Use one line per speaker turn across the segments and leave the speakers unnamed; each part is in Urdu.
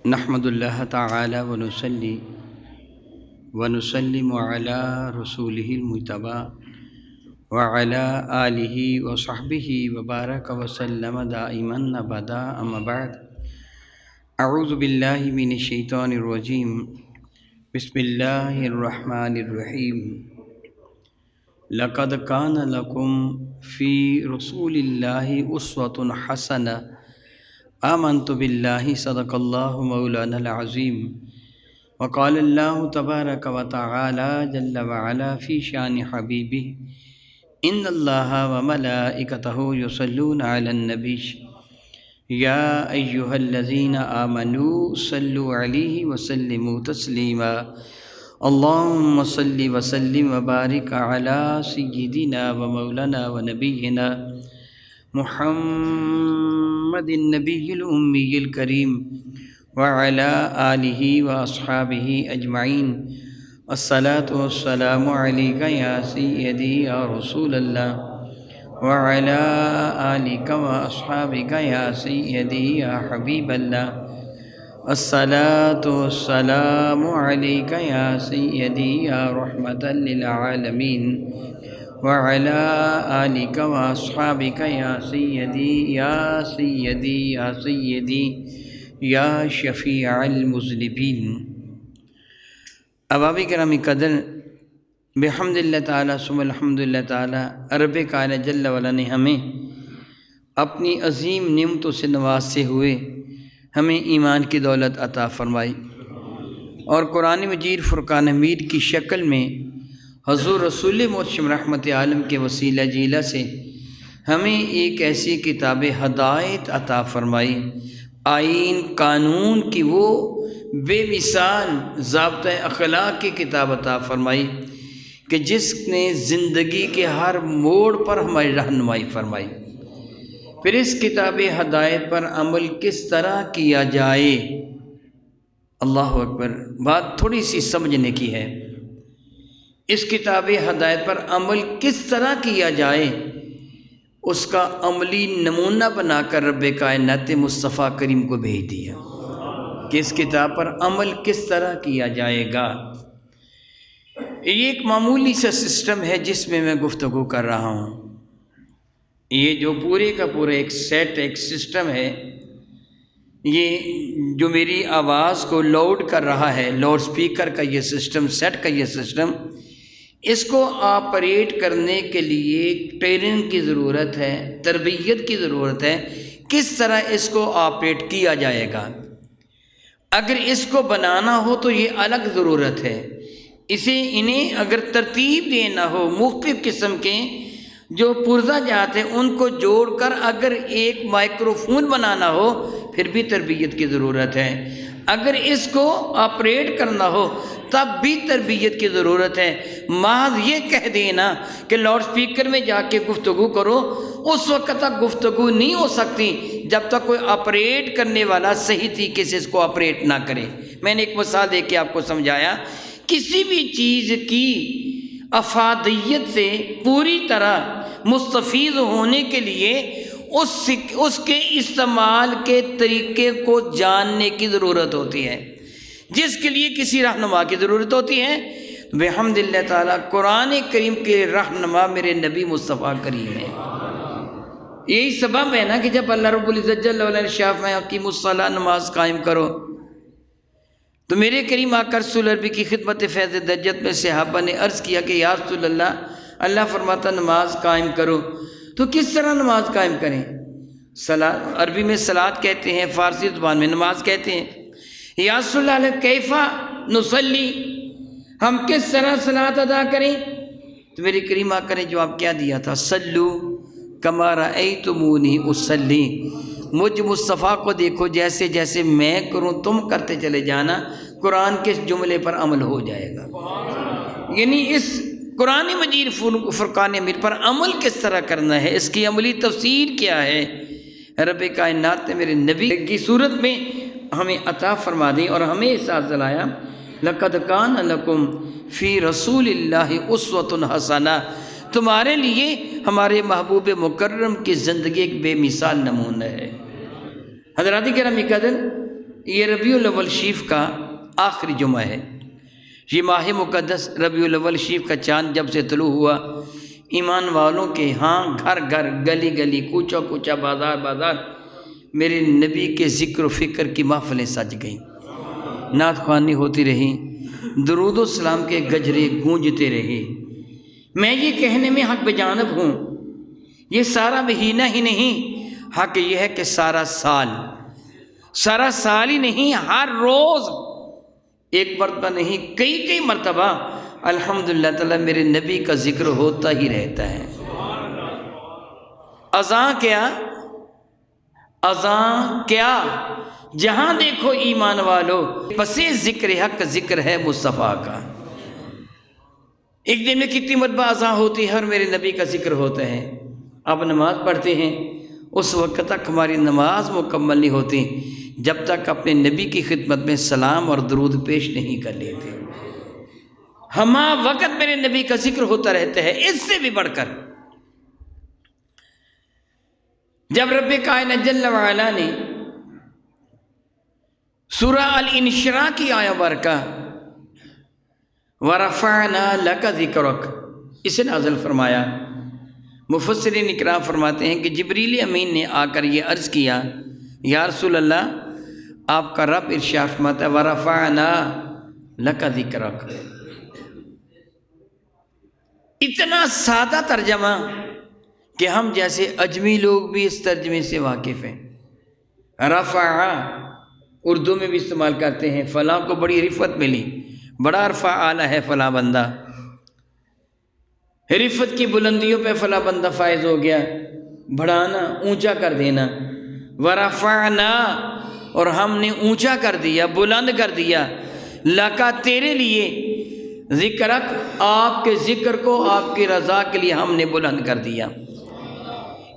نحمد اللہ تعالی ونصلی ونسلم علی رسولہ المجتبی وعلی آلہ وصحبہ وبارک وسلم دائما ابدا اما بعد اعوذ باللہ من الشیطان الرجیم بسم اللہ الرحمن الرحیم لقد کان لکم فی رسول اللہ اسوۃ حسنہ آمنت باللہ صدق اللہ مولانا العظیم وقال اللہ تبارک و تعالی جل وعلا فی شان حبیبہ ان اللہ وملائکتہ یصلون علی النبی یا ایہا الذین آمنوا صلوا علیہ وسلموا تسلیما اللہم صل وسلم وبارک علی سیدنا ومولانا ونبینا محمد النبی الامی الکریم وعلی آلہ واصحابہ اجمعین الصلاة والسلام علیک یا سیدی یا رسول اللہ وعلی آلک واصحابک یا سیدی یا حبیب اللہ الصلاة والسلام علیک یا سیدی یا رحمة للعالمین وعلی آلک واصحابک یا سیدی یا سیدی یا سیدی یا شفیع المذنبین۔ احباب کرام قدر، بحمد اللہ تعالیٰ ثم الحمد للہ تعالیٰ رب کائنات جل وعلا نے ہمیں اپنی عظیم نعمتوں سے نوازتے ہوئے ہمیں ایمان کی دولت عطا فرمائی اور قرآن مجید فرقان حمید کی شکل میں حضور رسول مرشد رحمت عالم کے وسیلہ جیلہ سے ہمیں ایک ایسی کتاب ہدایت عطا فرمائی، آئین قانون کی وہ بے مثال ضابطۂ اخلاق کی کتاب عطا فرمائی کہ جس نے زندگی کے ہر موڑ پر ہماری رہنمائی فرمائی۔ پھر اس کتاب ہدایت پر عمل کس طرح کیا جائے، اللہ اکبر، بات تھوڑی سی سمجھنے کی ہے۔ اس کتاب ہدایت پر عمل کس طرح کیا جائے اس کا عملی نمونہ بنا کر رب کائنات مصطفیٰ کریم کو بھیج دیا کہ اس کتاب پر عمل کس طرح کیا جائے گا۔ یہ ایک معمولی سا سسٹم ہے جس میں گفتگو کر رہا ہوں۔ یہ جو پورے کا پورا ایک سیٹ، ایک سسٹم ہے، یہ جو میری آواز کو لاؤڈ کر رہا ہے، لاؤڈ سپیکر کا یہ سسٹم، سیٹ کا یہ سسٹم، اس کو آپریٹ کرنے کے لیے ٹریننگ کی ضرورت ہے، تربیت کی ضرورت ہے، کس طرح اس کو آپریٹ کیا جائے گا۔ اگر اس کو بنانا ہو تو یہ الگ ضرورت ہے، انہیں اگر ترتیب دینا ہو، مختلف قسم کے جو پرزہ جات ہیں ان کو جوڑ کر اگر ایک مائکرو فون بنانا ہو پھر بھی تربیت کی ضرورت ہے، اگر اس کو آپریٹ کرنا ہو تب بھی تربیت کی ضرورت ہے۔ محض یہ کہہ دینا کہ لاؤڈ سپیکر میں جا کے گفتگو کرو، اس وقت تک گفتگو نہیں ہو سکتی جب تک کوئی آپریٹ کرنے والا صحیح طریقے سے اس کو آپریٹ نہ کرے۔ میں نے ایک مثال دے کے آپ کو سمجھایا، کسی بھی چیز کی افادیت سے پوری طرح مستفید ہونے کے لیے اس کے استعمال کے طریقے کو جاننے کی ضرورت ہوتی ہے، جس کے لیے کسی رہنما کی ضرورت ہوتی ہے۔ بحمد اللہ تعالیٰ قرآن کریم کے رہنما میرے نبی مصطفیٰ کریم ہیں۔ یہی سبب ہے نا کہ جب اللہ رب العزت جل وعلا نے ارشاد فرمایا اقیموا الصلاۃ، نماز قائم کرو، تو میرے کریم آقا رسول عربی کی خدمت فیض دجت میں صحابہ نے عرض کیا کہ یا رسول اللہ فرماتا نماز قائم کرو، تو کس طرح نماز قائم کریں؟ عربی میں صلاۃ کہتے ہیں، فارسی زبان میں نماز کہتے ہیں۔ یا رسول اللہ کیفا نصلی، ہم کس طرح صلاۃ ادا کریں؟ تو میرے کریم آقا نے جواب کیا دیا تھا، صلو کما رأیتمونی اصلی، مجھ مصطفیٰ کو دیکھو جیسے جیسے میں کروں تم کرتے چلے جانا، قرآن کے جملے پر عمل ہو جائے گا۔ یعنی اس قرآن مجید فرقان حمید پر عمل کس طرح کرنا ہے، اس کی عملی تفسیر کیا ہے، رب کائنات نے میرے نبی کی صورت میں ہمیں عطا فرما دی اور ہمیں احساس دلایا، لقد کان لکم فی رسول اللہ اسوۃ حسنہ، تمہارے لیے ہمارے محبوب مکرم کی زندگی ایک بے مثال نمونہ ہے۔ حضرات کرام قدر، یہ ربیع الاول شریف کا آخری جمعہ ہے۔ یہ ماہ مقدس ربیع الاول شریف کا چاند جب سے طلوع ہوا، ایمان والوں کے ہاں گھر گھر، گلی گلی، کوچہ کوچہ، بازار بازار میرے نبی کے ذکر و فکر کی محفلیں سج گئیں، نعت خوانی ہوتی رہی، درود و سلام کے گجرے گونجتے رہے۔ میں یہ کہنے میں حق بجانب ہوں، یہ سارا مہینہ ہی نہیں، حق یہ ہے کہ سارا سال ہی نہیں، ہر روز ایک مرتبہ نہیں، کئی مرتبہ الحمدللہ تعالیٰ میرے نبی کا ذکر ہوتا ہی رہتا ہے۔ اذاں کیا جہاں دیکھو ایمان والو، پس ذکر حق ذکر ہے مصطفیٰ کا۔ ایک دن میں کتنی مرتبہ اذاں ہوتی ہے اور میرے نبی کا ذکر ہوتا ہے۔ آپ نماز پڑھتے ہیں، اس وقت تک ہماری نماز مکمل نہیں ہوتی جب تک اپنے نبی کی خدمت میں سلام اور درود پیش نہیں کر لیتے۔ ہما وقت میرے نبی کا ذکر ہوتا رہتا ہے۔ اس سے بھی بڑھ کر جب رب کائنات جل وعلا نے سورہ الانشراح کی آیہ برکہ وَرَفَعْنَا لَكَ ذِكْرَكَ اسے نازل فرمایا، مفسرین اکرام فرماتے ہیں کہ جبریل امین نے آ کر یہ عرض کیا، یا رسول اللہ، آپ کا رب ارشاد فرماتا ہے وَرَفَعْنَا لَكَ ذِكْرَكَ۔ اتنا سادہ ترجمہ کہ ہم جیسے اجمی لوگ بھی اس ترجمے سے واقف ہیں۔ رفع اردو میں بھی استعمال کرتے ہیں، فلاں کو بڑی رفعت ملی، بڑا عرفہ اعلیٰ ہے فلاں بندہ، رفعت کی بلندیوں پہ فلاں بندہ فائز ہو گیا، بڑھانا، اونچا کر دینا۔ ورفعنا، اور ہم نے اونچا کر دیا، بلند کر دیا، لکا تیرے لیے، ذکرک آپ کے ذکر کو، آپ کی رضا کے لیے ہم نے بلند کر دیا۔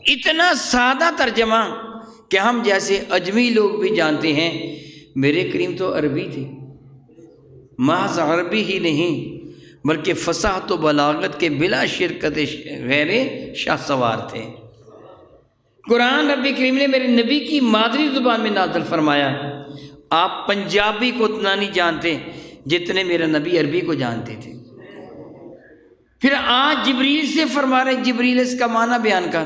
اتنا سادہ ترجمہ کہ ہم جیسے اجمی لوگ بھی جانتے ہیں، میرے کریم تو عربی تھے، محض عربی ہی نہیں بلکہ فصاحت و بلاغت کے بلا شرکت غیر شاہ سوار تھے۔ قرآن رب کریم نے میرے نبی کی مادری زبان میں نازل فرمایا۔ آپ پنجابی کو اتنا نہیں جانتے جتنے میرا نبی عربی کو جانتے تھے۔ پھر آج جبریل سے فرما رہے، جبریل اس کا معنی بیان کر،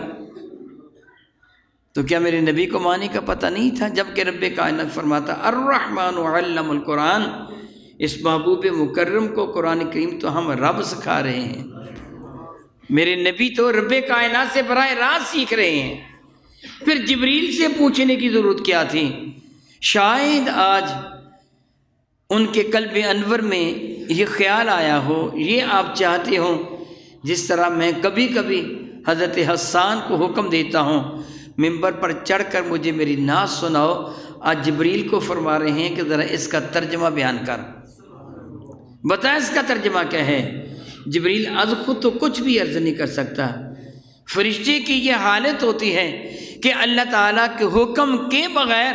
تو کیا میرے نبی کو معنی کا پتہ نہیں تھا؟ جبکہ رب کائنات فرماتا الرحمن علم القرآن، اس محبوب مکرم کو قرآن کریم تو ہم رب سکھا رہے ہیں، میرے نبی تو رب کائنات سے براہ راست سیکھ رہے ہیں۔ پھر جبریل سے پوچھنے کی ضرورت کیا تھی؟ شاید آج ان کے قلب انور میں یہ خیال آیا ہو، یہ آپ چاہتے ہوں، جس طرح میں کبھی کبھی حضرت حسان کو حکم دیتا ہوں ممبر پر چڑھ کر مجھے میری نعت سناؤ، آج جبریل کو فرما رہے ہیں کہ ذرا اس کا ترجمہ بیان کر، بتا اس کا ترجمہ کیا ہے۔ جبریل از خود تو کچھ بھی عرض نہیں کر سکتا۔ فرشتے کی یہ حالت ہوتی ہے کہ اللہ تعالیٰ کے حکم کے بغیر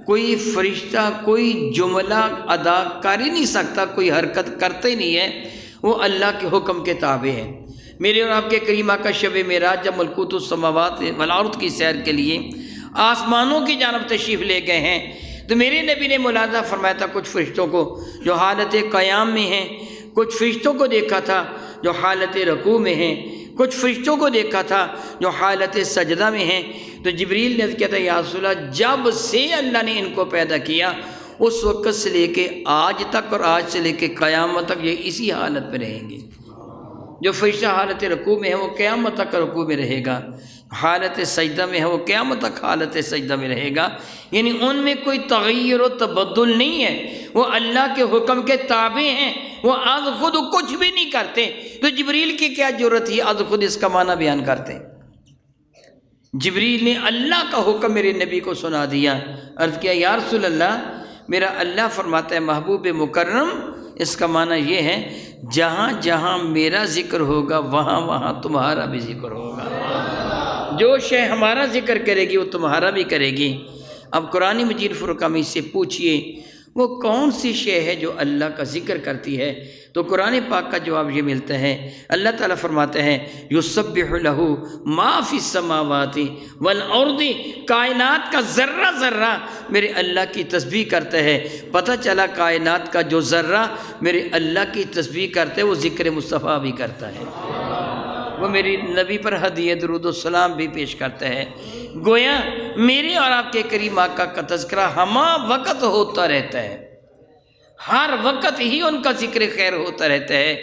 کوئی فرشتہ کوئی جملہ ادا کر ہی نہیں سکتا، کوئی حرکت کرتا ہی نہیں ہے، وہ اللہ کے حکم کے تابع ہے۔ میرے اور آپ کے کریم آقا شب معراج جب ملکوت السماوات والارض کی سیر کے لیے آسمانوں کی جانب تشریف لے گئے ہیں، تو میرے نبی نے ملاحظہ فرمایا تھا کچھ فرشتوں کو جو حالت قیام میں ہیں، کچھ فرشتوں کو دیکھا تھا جو حالت رکوع میں ہیں، کچھ فرشتوں کو دیکھا تھا جو حالت سجدہ میں ہیں۔ تو جبریل نے کہا تھا یا رسول اللہ، جب سے اللہ نے ان کو پیدا کیا اس وقت سے لے کے آج تک اور آج سے لے کے قیامت تک یہ اسی حالت میں رہیں گے۔ جو فرشتہ حالت رکوع میں ہے وہ قیامت تک رکوع میں رہے گا، حالت سجدہ میں ہے وہ قیامت تک حالت سجدہ میں رہے گا، یعنی ان میں کوئی تغیر و تبدل نہیں ہے، وہ اللہ کے حکم کے تابع ہیں، وہ از خود کچھ بھی نہیں کرتے۔ تو جبریل کی کیا ضرورت ہے از خود اس کا معنی بیان کرتے؟ جبریل نے اللہ کا حکم میرے نبی کو سنا دیا، عرض کیا یا رسول اللہ، میرا اللہ فرماتا ہے محبوب مکرم، اس کا معنی یہ ہے جہاں جہاں میرا ذکر ہوگا وہاں وہاں تمہارا بھی ذکر ہوگا، جو شے ہمارا ذکر کرے گی وہ تمہارا بھی کرے گی۔ اب قرآن مجید فرقان میں سے پوچھئے وہ کون سی شے ہے جو اللہ کا ذکر کرتی ہے؟ تو قرآن پاک کا جواب یہ ملتا ہے، اللہ تعالیٰ فرماتے ہیں یسبح لہ ما فی السماوات والارض، کائنات کا ذرہ ذرہ میرے اللہ کی تسبیح کرتا ہے۔ پتہ چلا کائنات کا جو ذرہ میرے اللہ کی تسبیح کرتا ہے وہ ذکر مصطفیٰ بھی کرتا ہے، وہ میری نبی پر ہدیہ درود و سلام بھی پیش کرتا ہے۔ گویا میرے اور آپ کے کریم آقا کا تذکرہ ہمہ وقت ہوتا رہتا ہے، ہر وقت ہی ان کا ذکر خیر ہوتا رہتا ہے۔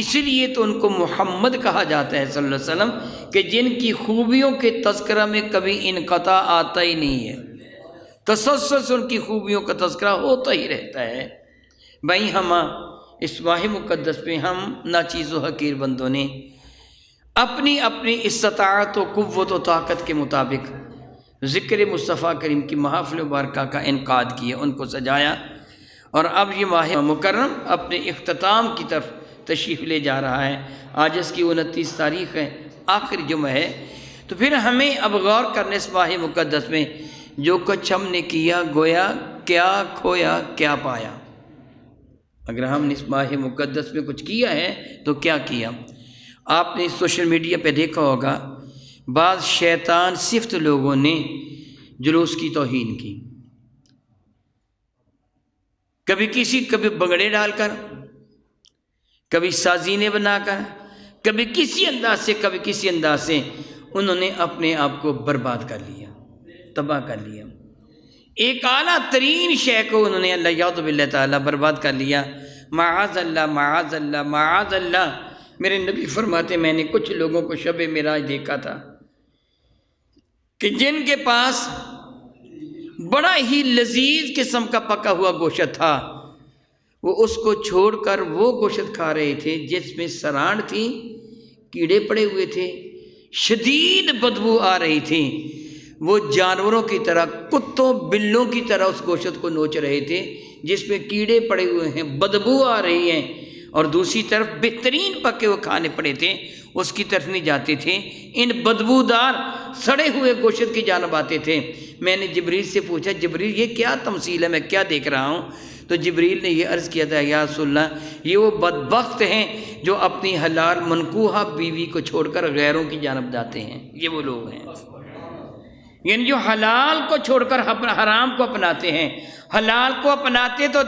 اسی لیے تو ان کو محمد کہا جاتا ہے صلی اللہ علیہ وسلم، کہ جن کی خوبیوں کے تذکرہ میں کبھی انقطاع آتا ہی نہیں ہے، تسلسل ان کی خوبیوں کا تذکرہ ہوتا ہی رہتا ہے۔ بھائی ہم اس ماہ مقدس میں ہم ناچیز و حقیر بندوں نے اپنی اپنی استطاعت و قوت و طاقت کے مطابق ذکر مصطفیٰ کریم کی محافل مبارکہ کا انعقاد کیا، ان کو سجایا، اور اب یہ ماہ مکرم اپنے اختتام کی طرف تشریف لے جا رہا ہے۔ آج اس کی 29 تاریخ ہے، آخری جمعہ ہے۔ تو پھر ہمیں اب غور کرنے اس ماہ مقدس میں جو کچھ ہم نے کیا، گویا کیا کھویا کیا پایا۔ اگر ہم نے اس ماہ مقدس میں کچھ کیا ہے تو کیا کیا؟ آپ نے سوشل میڈیا پہ دیکھا ہوگا، بعض شیطان صفت لوگوں نے جلوس کی توہین کی، کبھی بگڑے ڈال کر، کبھی سازینے بنا کر، کبھی کسی انداز سے انہوں نے اپنے آپ کو برباد کر لیا، تباہ کر لیا۔ ایک اعلیٰ ترین شے کو انہوں نے اللہ یعوذ باللہ تعالیٰ برباد کر لیا۔ معاذ اللہ معاذ اللہ معاذ اللہ۔ میرے نبی فرماتے میں نے کچھ لوگوں کو شب معراج دیکھا تھا کہ جن کے پاس بڑا ہی لذیذ قسم کا پکا ہوا گوشت تھا، وہ اس کو چھوڑ کر وہ گوشت کھا رہے تھے جس میں سرانڈ تھی، کیڑے پڑے ہوئے تھے، شدید بدبو آ رہی تھی۔ وہ جانوروں کی طرح، کتوں بلوں کی طرح اس گوشت کو نوچ رہے تھے جس میں کیڑے پڑے ہوئے ہیں، بدبو آ رہی ہیں، اور دوسری طرف بہترین پکے ہوئے کھانے پڑے تھے، اس کی طرف نہیں جاتے تھے، ان بدبودار سڑے ہوئے گوشت کی جانب آتے تھے۔ میں نے جبریل سے پوچھا، جبریل یہ کیا تمثیل ہے، میں کیا دیکھ رہا ہوں؟ تو جبریل نے یہ عرض کیا تھا، یا رسول اللہ یہ وہ بدبخت ہیں جو اپنی حلال منکوحہ بیوی کو چھوڑ کر غیروں کی جانب جاتے ہیں، یہ وہ لوگ ہیں، یعنی جو حلال کو چھوڑ کر حرام کو اپناتے ہیں۔ حلال کو اپناتے تو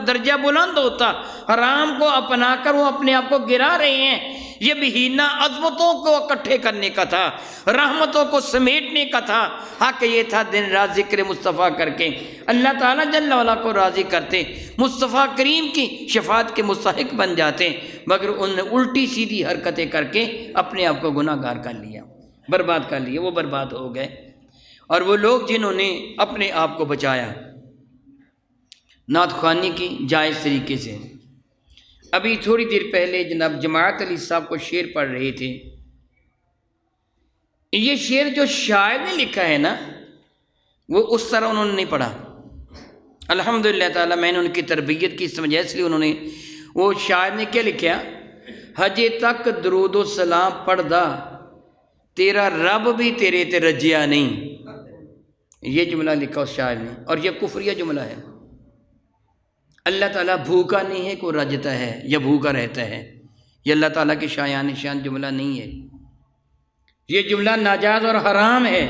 درجہ بلند ہوتا، حرام کو اپنا کر وہ اپنے آپ کو گرا رہے ہیں۔ یہ بہینہ عظمتوں کو اکٹھے کرنے کا تھا، رحمتوں کو سمیٹنے کا تھا۔ حق یہ تھا دن رات ذکر مصطفیٰ کر کے اللہ تعالیٰ جل وعلا کو راضی کرتے، مصطفیٰ کریم کی شفاعت کے مستحق بن جاتے، مگر ان نے الٹی سیدھی حرکتیں کر کے اپنے آپ کو گناہ گار کر لیا، برباد کر لیا، وہ برباد ہو گئے۔ اور وہ لوگ جنہوں نے اپنے آپ کو بچایا نعت خوانی کی جائز طریقے سے، ابھی تھوڑی دیر پہلے جناب جماعت علی صاحب کو شعر پڑھ رہے تھے۔ یہ شعر جو شاعر نے لکھا ہے نا، وہ اس طرح انہوں نے نہیں پڑھا۔ الحمدللہ تعالیٰ میں نے ان کی تربیت کی سمجھا، اس لیے انہوں نے، وہ شاعر نے کیا لکھا، حجے تک درود و سلام پڑھدا تیرا رب بھی تیرے تے رجیا نہیں، یہ جملہ لکھا اس شاعر نے، اور یہ کفریہ جملہ ہے۔ اللہ تعالیٰ بھوکا نہیں ہے کہ وہ رجتا ہے یا بھوکا رہتا ہے، یہ اللہ تعالیٰ کی شایان شان جملہ نہیں ہے، یہ جملہ ناجائز اور حرام ہے۔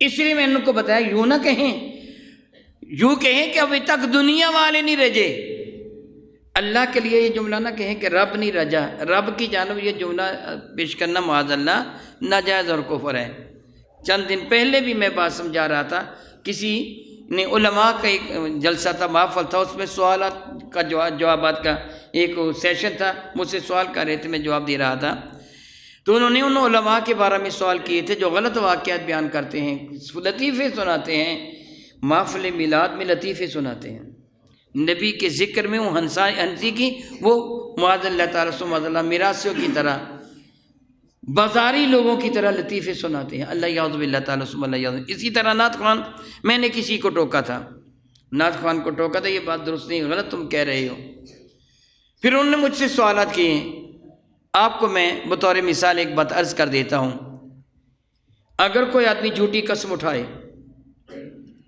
اس لیے میں ان کو بتایا، یوں نہ کہیں، یوں کہیں کہ ابھی تک دنیا والے نہیں رجے، اللہ کے لیے یہ جملہ نہ کہیں کہ رب نہیں رجا، رب کی جانب یہ جملہ پیش کرنا معاذ اللہ ناجائز اور کفر ہے۔ چند دن پہلے بھی میں بات سمجھا رہا تھا، کسی نے علماء کا ایک جلسہ تھا، محفل تھا، اس میں سوالات کا جوابات کا ایک سیشن تھا، مجھ سے سوال کر رہے تھے، میں جواب دے رہا تھا۔ تو انہوں نے ان علماء کے بارے میں سوال کیے تھے جو غلط واقعات بیان کرتے ہیں، لطیفے سناتے ہیں، محفل میلاد میں لطیفے سناتے ہیں، نبی کے ذکر میں وہ ہنسی کی، وہ معاذ اللہ تعالیٰ سبحان اللہ میراثیوں کی طرح، بازاری لوگوں کی طرح لطیفے سناتے ہیں، اللہ یعوذ باللہ تعالیٰ سبحان اللہ۔ اسی طرح نعت خوان، میں نے کسی کو ٹوکا تھا، نعت خوان کو ٹوکا تھا، یہ بات درست نہیں، غلط تم کہہ رہے ہو۔ پھر انہوں نے مجھ سے سوالات کیے، آپ کو میں بطور مثال ایک بات عرض کر دیتا ہوں۔ اگر کوئی آدمی جھوٹی قسم اٹھائے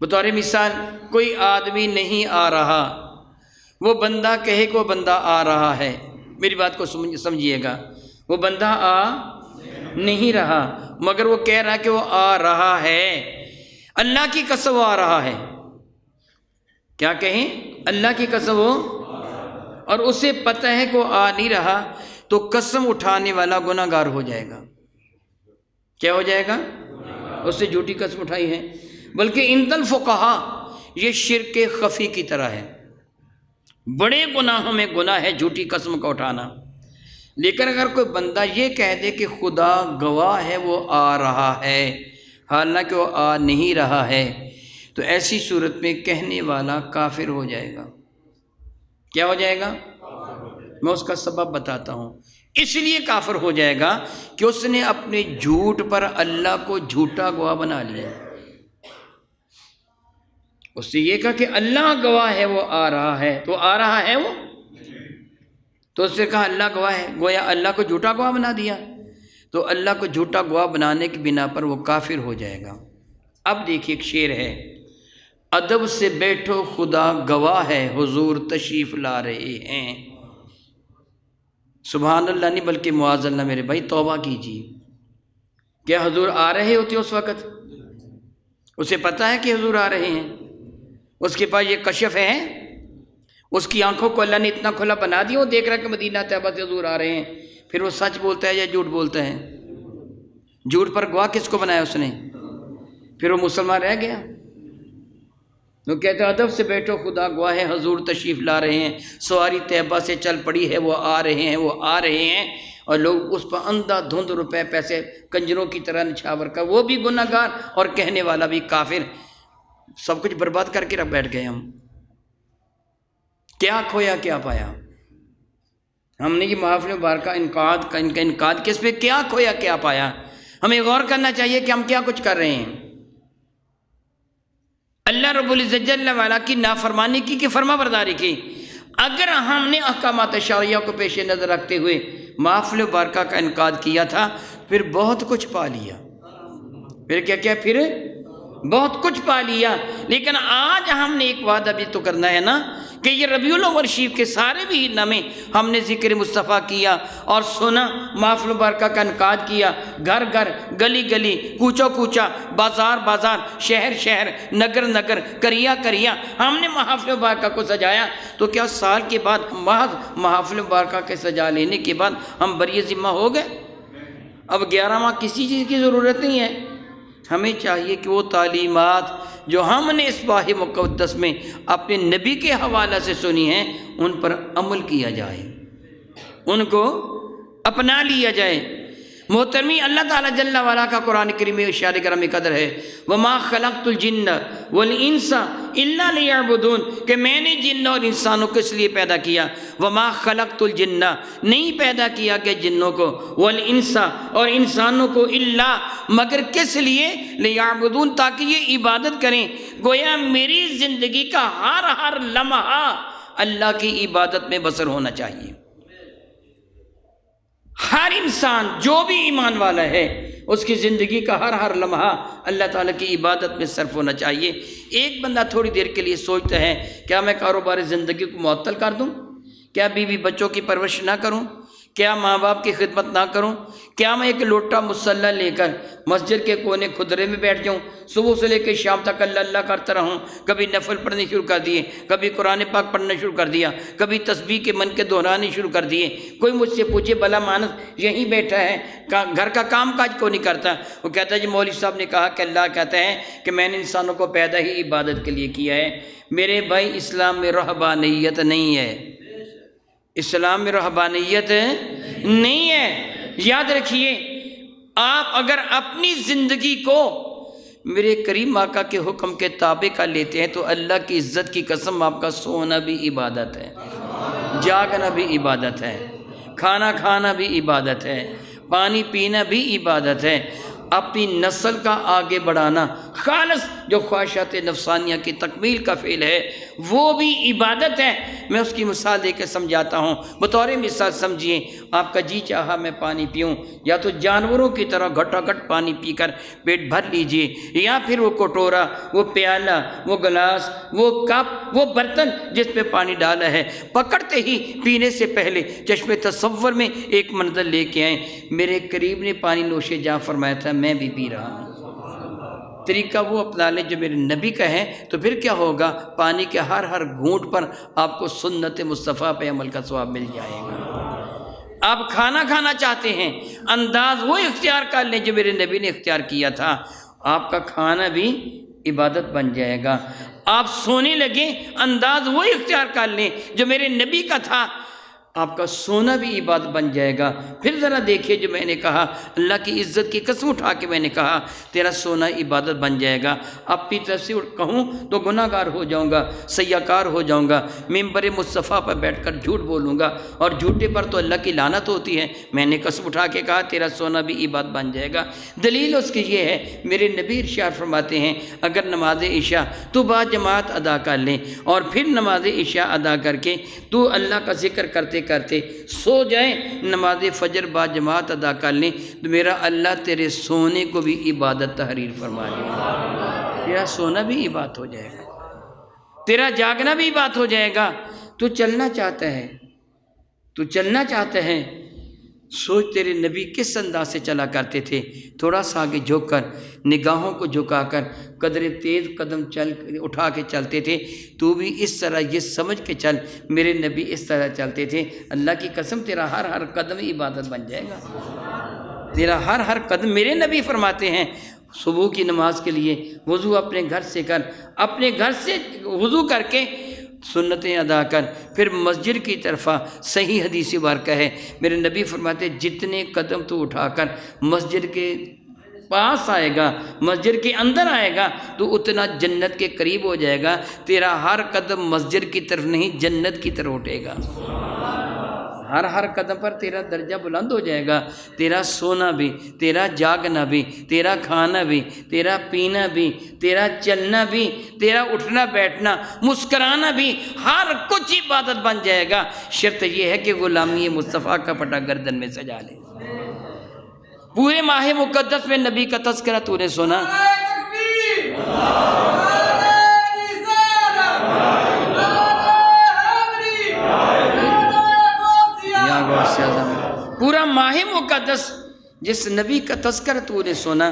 بطور مثال کوئی آدمی نہیں آ رہا، وہ بندہ کہے کہ وہ بندہ آ رہا ہے، میری بات کو سمجھیے گا، وہ بندہ آ نہیں رہا مگر وہ کہہ رہا کہ وہ آ رہا ہے، اللہ کی قسم وہ آ رہا ہے، کیا کہیں؟ اللہ کی قسم وہ، اور اسے پتہ ہے کہ وہ آ نہیں رہا، تو قسم اٹھانے والا گناہ گار ہو جائے گا۔ کیا ہو جائے گا؟ اس نے جھوٹی قسم اٹھائی ہے۔ بلکہ عند الفقہاء یہ شرک خفی کی طرح ہے، بڑے گناہوں میں گناہ ہے جھوٹی قسم کا اٹھانا۔ لیکن اگر کوئی بندہ یہ کہہ دے کہ خدا گواہ ہے وہ آ رہا ہے، حالانکہ وہ آ نہیں رہا ہے، تو ایسی صورت میں کہنے والا کافر ہو جائے گا۔ کیا ہو جائے گا؟ میں اس کا سبب بتاتا ہوں۔ اس لیے کافر ہو جائے گا کہ اس نے اپنے جھوٹ پر اللہ کو جھوٹا گواہ بنا لیا۔ اس سے یہ کہا کہ اللہ گواہ ہے وہ آ رہا ہے، تو آ رہا ہے وہ، تو اس سے کہا اللہ گواہ ہے، گویا اللہ کو جھوٹا گواہ بنا دیا، تو اللہ کو جھوٹا گواہ بنانے کی بنا پر وہ کافر ہو جائے گا۔ اب دیکھیے ایک شعر ہے، ادب سے بیٹھو خدا گواہ ہے حضور تشریف لا رہے ہیں۔ سبحان اللہ نہیں بلکہ معاذ اللہ میرے بھائی توبہ کیجیے۔ کیا حضور آ رہے ہوتے اس وقت؟ اسے پتہ ہے کہ حضور آ رہے ہیں، اس کے پاس یہ کشف ہے، اس کی آنکھوں کو اللہ نے اتنا کھلا بنا دیا، وہ دیکھ رہا ہے کہ مدینہ طیبہ سے حضور آ رہے ہیں، پھر وہ سچ بولتا ہے یا جھوٹ بولتا ہے؟ جھوٹ پر گواہ کس کو بنایا اس نے؟ پھر وہ مسلمان رہ گیا۔ وہ کہتے ہیں ادب سے بیٹھو خدا گواہ ہے حضور تشریف لا رہے ہیں، سواری طیبہ سے چل پڑی ہے، وہ آ رہے ہیں، وہ آ رہے ہیں، اور لوگ اس پر اندھا دھند روپے پیسے کنجروں کی طرح نچھاور کر، وہ بھی گناہ گار اور کہنے والا بھی کافر، سب کچھ برباد کر کے رکھ بیٹھ گئے ہم۔ کیا کھویا کیا پایا؟ ہم نے یہ محافل مبارکہ انعقاد کس پہ کیا کھویا کیا پایا؟ ہمیں غور کرنا چاہیے کہ ہم کیا کچھ کر رہے ہیں۔ اللہ رب العزت جل وعلا کی نافرمانی کی کہ فرما برداری کی۔ اگر ہم نے احکامات شرعیہ کو پیش نظر رکھتے ہوئے محافل مبارکہ کا انعقاد کیا تھا، پھر بہت کچھ پا لیا، پھر کیا پھر بہت کچھ پا لیا۔ لیکن آج ہم نے ایک وعدہ بھی تو کرنا ہے نا کہ یہ ربیع الاول شریف کے سارے بھی نامے ہم نے ذکر مصطفیٰ کیا اور سنا، محافل مبارکہ کا انعقاد کیا، گھر گھر، گلی گلی، کوچہ کوچہ، بازار بازار، شہر شہر، نگر نگر، قریہ قریہ ہم نے محافل مبارکہ کو سجایا۔ تو کیا سال کے بعد محض محافل مبارکہ کے سجا لینے کے بعد ہم بری ذمہ ہو گئے؟ اب 11 ماہ کسی چیز کی ضرورت نہیں ہے۔ ہمیں چاہیے کہ وہ تعلیمات جو ہم نے اس ماہ مقدس میں اپنے نبی کے حوالے سے سنی ہیں ان پر عمل کیا جائے، ان کو اپنا لیا جائے۔ محترمی، اللہ تعالیٰ جل وعلا کا قرآن کریم میں ارشاد گرامی قدر ہے وَمَا خَلَقْتُ الْجِنَّ وَالْإِنسَ إِلَّا لِيَعْبُدُونَ، کہ میں نے جن اور انسانوں کو اس لیے پیدا کیا، وَمَا خَلَقْتُ الْجِنَّ، نہیں پیدا کیا کہ جنوں کو، وَالْإِنسَ اور انسانوں کو، إِلَّا مگر کس لیے، لِيَعْبُدُونَ تاکہ یہ عبادت کریں۔ گویا میری زندگی کا ہر لمحہ اللہ کی عبادت میں بسر ہونا چاہیے۔ ہر انسان جو بھی ایمان والا ہے اس کی زندگی کا ہر لمحہ اللہ تعالیٰ کی عبادت میں صرف ہونا چاہیے۔ ایک بندہ تھوڑی دیر کے لیے سوچتا ہے کیا میں کاروبار زندگی کو معطل کر دوں، کیا بیوی بچوں کی پرورش نہ کروں، کیا ماں باپ کی خدمت نہ کروں، کیا میں ایک لوٹا مصلی لے کر مسجد کے کونے خدرے میں بیٹھ جاؤں، صبح سے لے کے شام تک اللہ اللہ کرتا رہوں، کبھی نفل پڑھنے شروع کر دیے، کبھی قرآن پاک پڑھنا شروع کر دیا، کبھی تسبیح کے من کے دہرانے شروع کر دیے۔ کوئی مجھ سے پوچھے بھلا مانس یہیں بیٹھا ہے، گھر کا کام کاج کو نہیں کرتا؟ وہ کہتا ہے جی مولوی صاحب نے کہا کہ اللہ کہتا ہے کہ میں نے انسانوں کو پیدا ہی عبادت کے لیے کیا ہے۔ میرے بھائی، اسلام میں رہبانیت نہیں ہے، اسلام میں رہبانیت نہیں ہے۔ یاد رکھیے، آپ اگر اپنی زندگی کو میرے کریم آقا کے حکم کے تابع کر لیتے ہیں تو اللہ کی عزت کی قسم آپ کا سونا بھی عبادت ہے، جاگنا بھی عبادت ہے، کھانا کھانا بھی عبادت ہے، پانی پینا بھی عبادت ہے، اپنی نسل کا آگے بڑھانا، خالص جو خواہشات نفسانیہ کی تکمیل کا فعل ہے وہ بھی عبادت ہے۔ میں اس کی مثال دے کے سمجھاتا ہوں، بطور مثال سمجھیے، آپ کا جی چاہا میں پانی پیوں، یا تو جانوروں کی طرح گھٹا گھٹ پانی پی کر پیٹ بھر لیجئے، یا پھر وہ کٹورا، وہ پیالہ، وہ گلاس، وہ کپ، وہ برتن جس پہ پانی ڈالا ہے، پکڑتے ہی پینے سے پہلے چشم تصور میں ایک منظر لے کے آئیں، میرے قریب نے پانی نوش جاں فرمایا تھا، میں بھی پی رہا ہوں۔ طریقہ وہ اپنا لیں جو میرے نبی کا ہے، تو پھر کیا ہوگا؟ پانی کے ہر گھونٹ پر آپ کو سنت مصطفیٰ پہ عمل کا ثواب مل جائے گا۔ آپ کھانا کھانا چاہتے ہیں، انداز وہ اختیار کر لیں جو میرے نبی نے اختیار کیا تھا، آپ کا کھانا بھی عبادت بن جائے گا۔ آپ سونے لگیں، انداز وہ اختیار کر لیں جو میرے نبی کا تھا، آپ کا سونا بھی عبادت بن جائے گا۔ پھر ذرا دیکھیے، جو میں نے کہا، اللہ کی عزت کی قسم اٹھا کے میں نے کہا تیرا سونا عبادت بن جائے گا۔ اپنی طرف سے کہوں تو گناہ گار ہو جاؤں گا، سیاہ کار ہو جاؤں گا، ممبر مصطفیٰ پر بیٹھ کر جھوٹ بولوں گا، اور جھوٹے پر تو اللہ کی لعنت ہوتی ہے۔ میں نے قسم اٹھا کے کہا تیرا سونا بھی عبادت بن جائے گا۔ دلیل اس کی یہ ہے، میرے نبی ارشاد فرماتے ہیں، اگر نماز عشاء تو با جماعت ادا کر لیں، اور پھر نماز عشاء ادا کر کے تو اللہ کا ذکر کرتے کرتے سو جائیں، نماز فجر با جماعت ادا کر لیں، تو میرا اللہ تیرے سونے کو بھی عبادت تحریر فرما لے گا۔ تیرا سونا بھی عبادت ہو جائے گا، تیرا جاگنا بھی عبادت ہو جائے گا۔ تو چلنا چاہتا ہے، تو چلنا چاہتا ہے، سوچ تیرے نبی کس انداز سے چلا کرتے تھے، تھوڑا سا آگے جھک کر، نگاہوں کو جھکا کر، قدر تیز قدم اٹھا کے چلتے تھے۔ تو بھی اس طرح یہ سمجھ کے چل، میرے نبی اس طرح چلتے تھے، اللہ کی قسم تیرا ہر قدم عبادت بن جائے گا۔ تیرا ہر قدم، میرے نبی فرماتے ہیں، صبح کی نماز کے لیے وضو اپنے گھر سے کر، اپنے گھر سے وضو کر کے سنتیں ادا کر، پھر مسجد کی طرفہ۔ صحیح حدیثی بارکہ ہے، میرے نبی فرماتے جتنے قدم تو اٹھا کر مسجد کے پاس آئے گا، مسجد کے اندر آئے گا، تو اتنا جنت کے قریب ہو جائے گا۔ تیرا ہر قدم مسجد کی طرف نہیں، جنت کی طرف اٹھے گا۔ ہر قدم پر تیرا درجہ بلند ہو جائے گا۔ تیرا سونا بھی، تیرا جاگنا بھی، تیرا کھانا بھی، تیرا پینا بھی، تیرا چلنا بھی، تیرا اٹھنا بیٹھنا، مسکرانا بھی، ہر کچھ عبادت بن جائے گا۔ شرط یہ ہے کہ غلامی مصطفیٰ کا پٹا گردن میں سجا لے۔ پورے ماہ مقدس میں نبی کا تذکرہ تو نے سنا، پورا ماہ مقدس جس نبی کا تذکرہ تو نے سنا،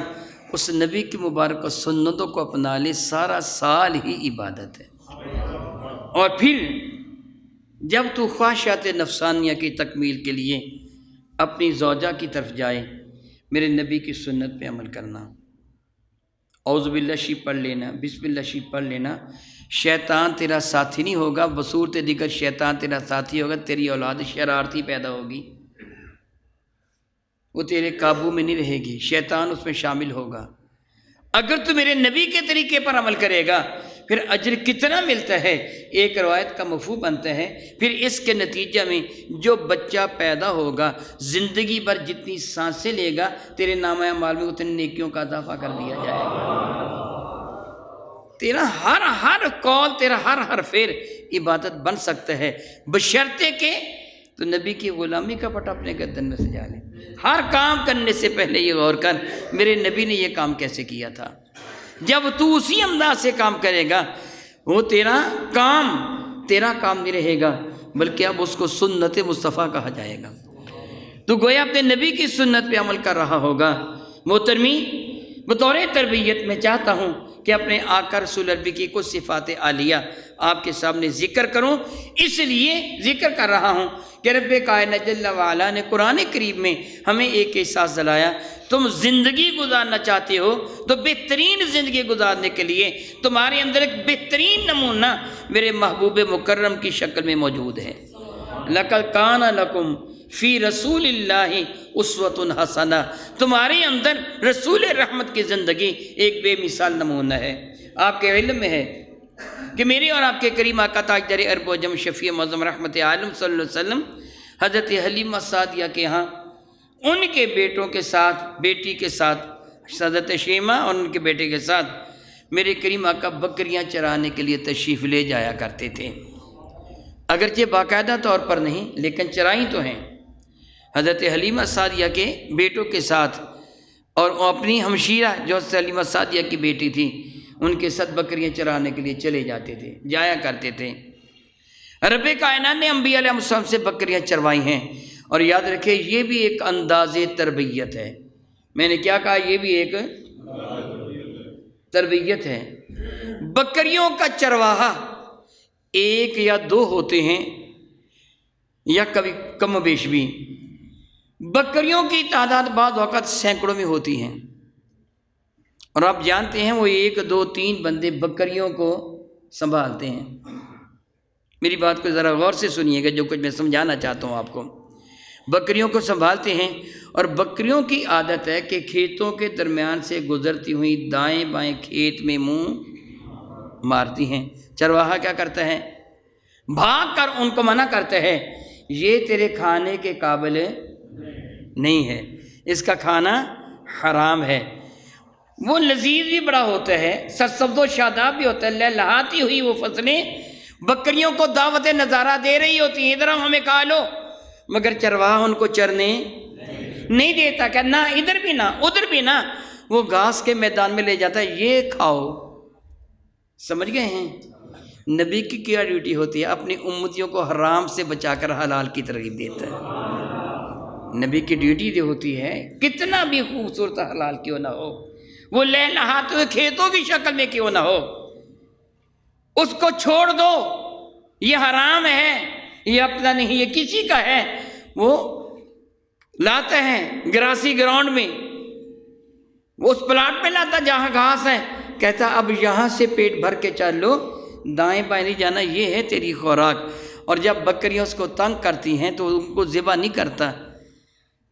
اس نبی کی مبارک سنتوں کو اپنا لے، سارا سال ہی عبادت ہے۔ اور پھر جب تو خواہشات نفسانیہ کی تکمیل کے لیے اپنی زوجہ کی طرف جائے، میرے نبی کی سنت پہ عمل کرنا، اعوذ باللہ شریف پڑھ لینا، بسم اللہ شریف پڑھ لینا۔ شیطان تیرا ساتھی نہیں ہوگا، بصورت دیگر شیطان تیرا ساتھی ہوگا، تیری اولاد شرارتی پیدا ہوگی، وہ تیرے قابو میں نہیں رہے گی، شیطان اس میں شامل ہوگا۔ اگر تو میرے نبی کے طریقے پر عمل کرے گا، پھر اجر کتنا ملتا ہے، ایک روایت کا مفہوم بنتا ہے، پھر اس کے نتیجہ میں جو بچہ پیدا ہوگا زندگی بھر جتنی سانسیں لے گا، تیرے نامہ اعمال میں اتنی نیکیوں کا اضافہ کر دیا جائے گا۔ تیرا ہر قول، تیرا ہر فعل عبادت بن سکتا ہے، بشرطے کہ تو نبی کی غلامی کا پٹا اپنے گردن میں سجا لے۔ ہر کام کرنے سے پہلے یہ غور کر، میرے نبی نے یہ کام کیسے کیا تھا۔ جب تو اسی انداز سے کام کرے گا، وہ تیرا کام نہیں رہے گا، بلکہ اب اس کو سنت مصطفیٰ کہا جائے گا۔ تو گویا اپنے نبی کی سنت پہ عمل کر رہا ہوگا۔ محترمی، بطور تربیت میں چاہتا ہوں کہ اپنے آقا رسول عربی کی کچھ صفات عالیہ آپ کے سامنے ذکر کروں، اس لیے ذکر کر رہا ہوں کہ رب کائنات جل وعلا نے قرآن کریم میں ہمیں ایک احساس دلایا، تم زندگی گزارنا چاہتے ہو تو بہترین زندگی گزارنے کے لیے تمہارے اندر ایک بہترین نمونہ میرے محبوب مکرم کی شکل میں موجود ہے۔ لَقَدْ كَانَ لَكُمْ فی رسول اللہ اسوۃ حسنہ، تمہارے اندر رسول رحمت کی زندگی ایک بے مثال نمونہ ہے۔ آپ کے علم میں ہے کہ میرے اور آپ کے کریم آقا تاجدار عرب و عجم شفیع معظم رحمت عالم صلی اللہ علیہ وسلم حضرت حلیمہ سعدیہ کے ہاں ان کے بیٹوں کے ساتھ، بیٹی کے ساتھ حضرت شیمہ اور ان کے بیٹے کے ساتھ میرے کریم آقا بکریاں چرانے کے لیے تشریف لے جایا کرتے تھے، اگرچہ باقاعدہ طور پر نہیں لیکن چرائیں تو ہیں۔ حضرت حلیمہ سعدیہ کے بیٹوں کے ساتھ اور اپنی ہمشیرہ جو حلیمہ سعدیہ کی بیٹی تھی ان کے ساتھ بکریاں چرانے کے لیے چلے جاتے تھے، جایا کرتے تھے۔ رب کائنات نے انبیاء علیہ السلام سے بکریاں چروائی ہیں، اور یاد رکھیں یہ بھی ایک انداز تربیت ہے۔ میں نے کیا کہا؟ یہ بھی ایک تربیت ہے۔ بکریوں کا چرواہا ایک یا دو ہوتے ہیں یا کبھی کم و بیش بھی، بکریوں کی تعداد بعض وقت سینکڑوں میں ہوتی ہیں، اور آپ جانتے ہیں وہ 1 2 3 بندے بکریوں کو سنبھالتے ہیں۔ میری بات کو ذرا غور سے سنیے گا، جو کچھ میں سمجھانا چاہتا ہوں آپ کو۔ بکریوں کو سنبھالتے ہیں، اور بکریوں کی عادت ہے کہ کھیتوں کے درمیان سے گزرتی ہوئی دائیں بائیں کھیت میں منہ مارتی ہیں۔ چرواہا کیا کرتا ہے؟ بھاگ کر ان کو منع کرتا ہے، یہ تیرے کھانے کے قابل نہیں ہے، اس کا کھانا حرام ہے۔ وہ لذیذ بھی بڑا ہوتا ہے، سرسبز و شاداب بھی ہوتا ہے، لہلہاتی ہوئی وہ فصلیں بکریوں کو دعوت نظارہ دے رہی ہوتی ہیں، ادھر ہمیں کھا لو، مگر چرواہا ان کو چرنے نہیں دیتا کہ نہ ادھر بھی نہ ادھر بھی نہ، وہ گھاس کے میدان میں لے جاتا ہے، یہ کھاؤ۔ سمجھ گئے ہیں؟ نبی کی کیا ڈیوٹی ہوتی ہے؟ اپنی امتیوں کو حرام سے بچا کر حلال کی ترغیب دیتا ہے۔ نبی کی ڈیوٹی جو ہوتی ہے، کتنا بھی خوبصورت حلال کیوں نہ ہو، وہ لہلہاتے ہوئے کھیتوں کی شکل میں کیوں نہ ہو، اس کو چھوڑ دو، یہ حرام ہے، یہ اپنا نہیں، یہ کسی کا ہے۔ وہ لاتا ہے گراسی گراؤنڈ میں، وہ اس پلاٹ میں لاتا جہاں گھاس ہے، کہتا اب یہاں سے پیٹ بھر کے چل لو، دائیں بائیں نہیں جانا، یہ ہے تیری خوراک۔ اور جب بکریاں اس کو تنگ کرتی ہیں تو ان کو ذبح نہیں کرتا،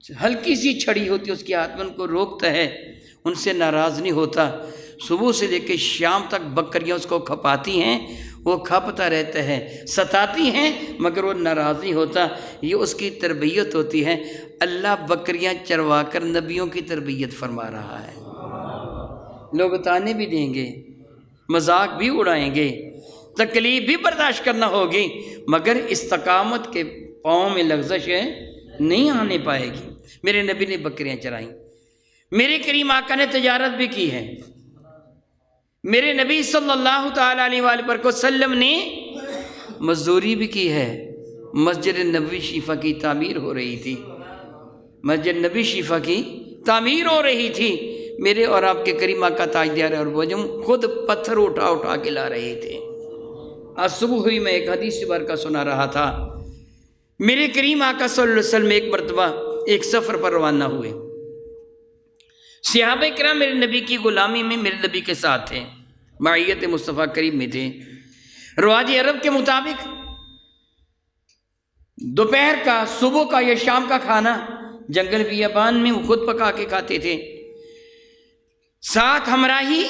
ہلکی سی چھڑی ہوتی ہے اس کے ہاتھ میں، ان کو روکتا ہے، ان سے ناراض نہیں ہوتا۔ صبح سے لے کے شام تک بکریاں اس کو کھپاتی ہیں، وہ کھپتا رہتا ہے، ستاتی ہیں مگر وہ ناراض نہیں ہوتا۔ یہ اس کی تربیت ہوتی ہے۔ اللہ بکریاں چروا کر نبیوں کی تربیت فرما رہا ہے۔ لوگ تانے بھی دیں گے، مذاق بھی اڑائیں گے، تکلیف بھی برداشت کرنا ہوگی، مگر استقامت کے پاؤں میں لغزش نہیں آنے پائے گی۔ میرے نبی نے بکریاں چرائیں، میرے کریم آقا نے تجارت بھی کی ہے، میرے نبی صلی اللہ تعالیٰ علیہ وآلہ وسلم نے مزدوری بھی کی ہے۔ مسجد نبوی شیفہ کی تعمیر ہو رہی تھی، مسجد نبی شیفہ کی تعمیر ہو رہی تھی، میرے اور آپ کے کریم آقا تاجدار اور بجم خود پتھر اٹھا اٹھا کے لا رہے تھے۔ آج صبح ہوئی میں ایک حدیث برکہ سنا رہا تھا، میرے کریم آقا صلی اللہ علیہ وسلم ایک مرتبہ ایک سفر پر روانہ ہوئے، صحابہ کرام میرے نبی کی غلامی میں میرے نبی کے ساتھ تھے، معیت مصطفیٰ کریم میں تھے۔ رواج عرب کے مطابق دوپہر کا، صبح کا یا شام کا کھانا جنگل بیابان میں وہ خود پکا کے کھاتے تھے، ساتھ ہمراہی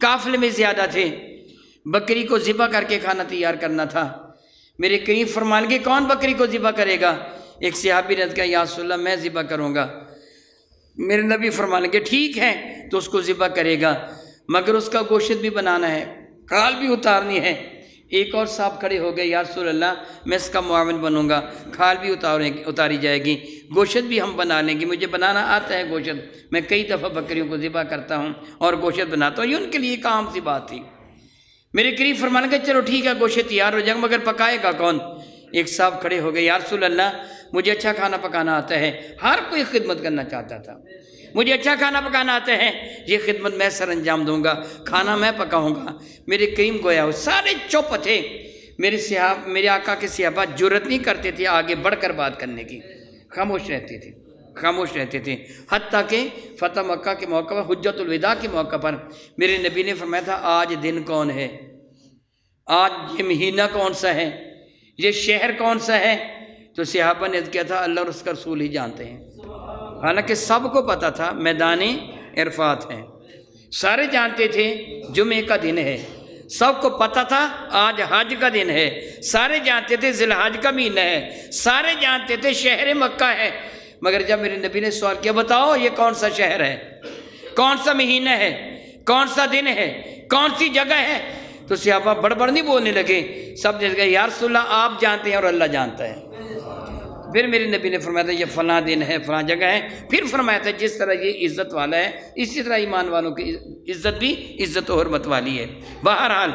قافلے میں زیادہ تھے، بکری کو ذبح کر کے کھانا تیار کرنا تھا۔ میرے کریم فرمان کے کون بکری کو ذبح کرے گا؟ ایک صحابی نے کہا یا رسول اللہ میں ذبح کروں گا۔ میرے نبی فرمان کے ٹھیک ہے، تو اس کو ذبح کرے گا، مگر اس کا گوشت بھی بنانا ہے، کھال بھی اتارنی ہے۔ ایک اور صاحب کھڑے ہو گئے، یا رسول اللہ میں اس کا معاون بنوں گا، کھال بھی اتاری جائے گی، گوشت بھی ہم بنا لیں گے، مجھے بنانا آتا ہے گوشت، میں کئی دفعہ بکریوں کو ذبح کرتا ہوں اور گوشت بناتا ہوں، یہ ان کے لیے ایک عام سی بات تھی۔ میرے قریب فرمانے کہ چلو ٹھیک ہے گوشت تیار ہو جائے گا، مگر پکائے گا کون؟ ایک صاحب کھڑے ہو گئے، یا رسول اللہ مجھے اچھا کھانا پکانا آتا ہے، ہر کوئی خدمت کرنا چاہتا تھا، مجھے اچھا کھانا پکانا آتا ہے، یہ خدمت میں سر انجام دوں گا، کھانا میں پکاؤں گا۔ میرے کریم گویا ہو سارے چپ تھے، میرے آقا کے صحابہ جرأت نہیں کرتے تھے آگے بڑھ کر بات کرنے کی، خاموش رہتے تھے، حتیٰ کہ فتح مکہ کے موقع پر، حجت الوداع کے موقع پر میرے نبی نے فرمایا تھا آج دن کون ہے، آج یہ مہینہ کون سا ہے، یہ شہر کون سا ہے؟ تو صحابہ نے کیا تھا اللہ اور اس کا رسول ہی جانتے ہیں۔ حالانکہ سب کو پتا تھا میدان عرفات ہے، سارے جانتے تھے جمعے کا دن ہے، سب کو پتا تھا آج حج کا دن ہے، سارے جانتے تھے ذی الحج کا مہینہ ہے، سارے جانتے تھے شہر مکہ ہے، مگر جب میرے نبی نے سوال کیا بتاؤ یہ کون سا شہر ہے، کون سا مہینہ ہے، کون سا دن ہے، کون سی جگہ ہے؟ تو صحابہ بڑبڑ نہیں بولنے لگے، سب نے کہا یا رسول اللہ آپ جانتے ہیں اور اللہ جانتا ہے۔ پھر میرے نبی نے فرمایا تھا یہ فلاں دن ہے، فلاں جگہ ہے۔ پھر فرمایا تھا جس طرح یہ عزت والا ہے اسی طرح ایمان والوں کی عزت بھی عزت و حرمت والی ہے۔ بہرحال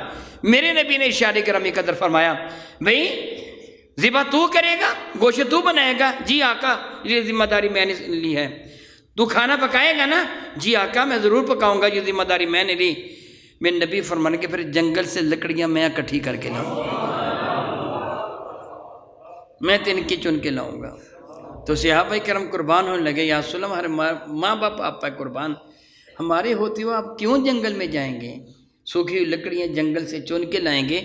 میرے نبی نے اشارے کرمی قدر فرمایا بھئی ذبح تو کرے گا، گوشت تو بنائے گا؟ جی آقا یہ ذمہ داری میں نے لی ہے۔ تو کھانا پکائے گا نا؟ جی آقا میں ضرور پکاؤں گا، یہ ذمہ داری میں نے لی۔ میرے نبی فرمانے کے پھر جنگل سے لکڑیاں میں اکٹھی کر کے لاؤں، میں تو ان کی چن کے لاؤں گا۔ تو صحابہ کرام قربان ہونے لگے، یا رسول اللہ ہمارے ماں باپ آپ پر قربان، ہمارے ہوتے ہوئے آپ کیوں جنگل میں جائیں گے؟ سوکھی ہوئی لکڑیاں جنگل سے چن کے لائیں گے،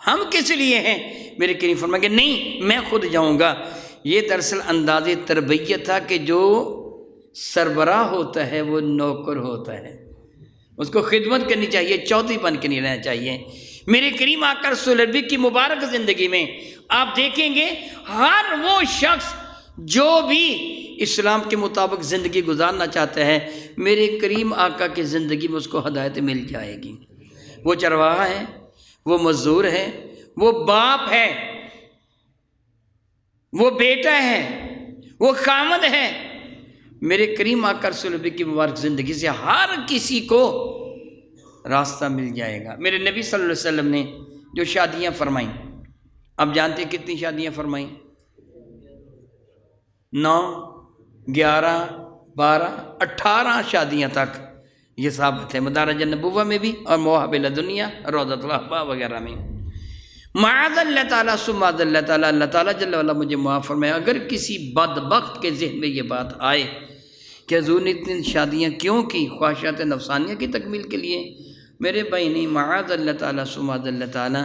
ہم کس لیے ہیں؟ میرے کریم فرمائیں گے نہیں میں خود جاؤں گا۔ یہ دراصل انداز تربیت تھا کہ جو سربراہ ہوتا ہے وہ نوکر ہوتا ہے، اس کو خدمت کرنی چاہیے، چودھری بن کے نہیں رہنا چاہیے۔ میرے کریم آقا رسول اللہ کی مبارک زندگی میں آپ دیکھیں گے ہر وہ شخص جو بھی اسلام کے مطابق زندگی گزارنا چاہتا ہے، میرے کریم آقا کی زندگی میں اس کو ہدایت مل جائے گی۔ وہ چرواہا ہے، وہ مزدور ہے، وہ باپ ہے، وہ بیٹا ہے، وہ خامد ہے، میرے کریم آقا رسول اللہ کی مبارک زندگی سے ہر کسی کو راستہ مل جائے گا۔ میرے نبی صلی اللہ علیہ وسلم نے جو شادیاں فرمائیں، اب جانتے ہیں کتنی شادیاں فرمائیں؟ 9، 11، 12، 18 شادیاں تک یہ ثابت ہے، مدارج النبوہ میں بھی اور مواہب لدنیا، روضۃ الاحباب وغیرہ میں۔ معاذ اللہ تعالیٰ سمعاذ اللہ تعالیٰ، اللہ تعالیٰ جل وعلا مجھے معاف فرمائے، اگر کسی بدبخت کے ذہن میں یہ بات آئے کہ حضور نے اتنی شادیاں کیوں کی؟ خواہشات نفسانیہ کی تکمیل کے لیے؟ میرے بھائی نہیں، معاذ اللہ تعالیٰ سمعاذ اللہ تعالیٰ،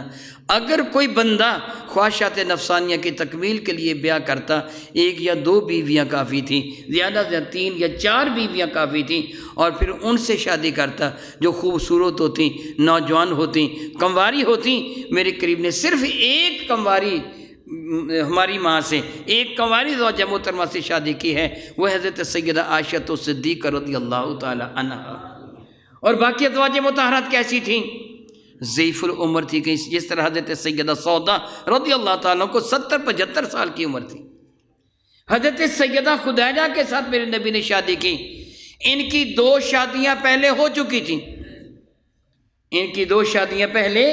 اگر کوئی بندہ خواہشات نفسانیہ کی تکمیل کے لیے بیاہ کرتا، 1 یا 2 بیویاں کافی تھیں، زیادہ سے 3 یا 4 بیویاں کافی تھیں، اور پھر ان سے شادی کرتا جو خوبصورت ہوتی، نوجوان ہوتی، کنواری ہوتی، میرے قریب نے صرف ایک کنواری ہماری ماں سے، ایک کنواری زوجہ محترمہ سے شادی کی ہے، وہ حضرت سیدہ عائشہ صدیقہ رضی اللہ تعالی عنہا۔ اور باقی ازواج مطہرات کیسی تھیں؟ ضعیف العمر تھی، کہ جس طرح حضرت سیدہ سودا رضی اللہ تعالیٰ کو 70-75 سال کی عمر تھی۔ حضرت سیدہ خدیجہ کے ساتھ میرے نبی نے شادی کی، ان کی 2 شادیاں پہلے ہو چکی تھیں، ان کی 2 شادیاں پہلے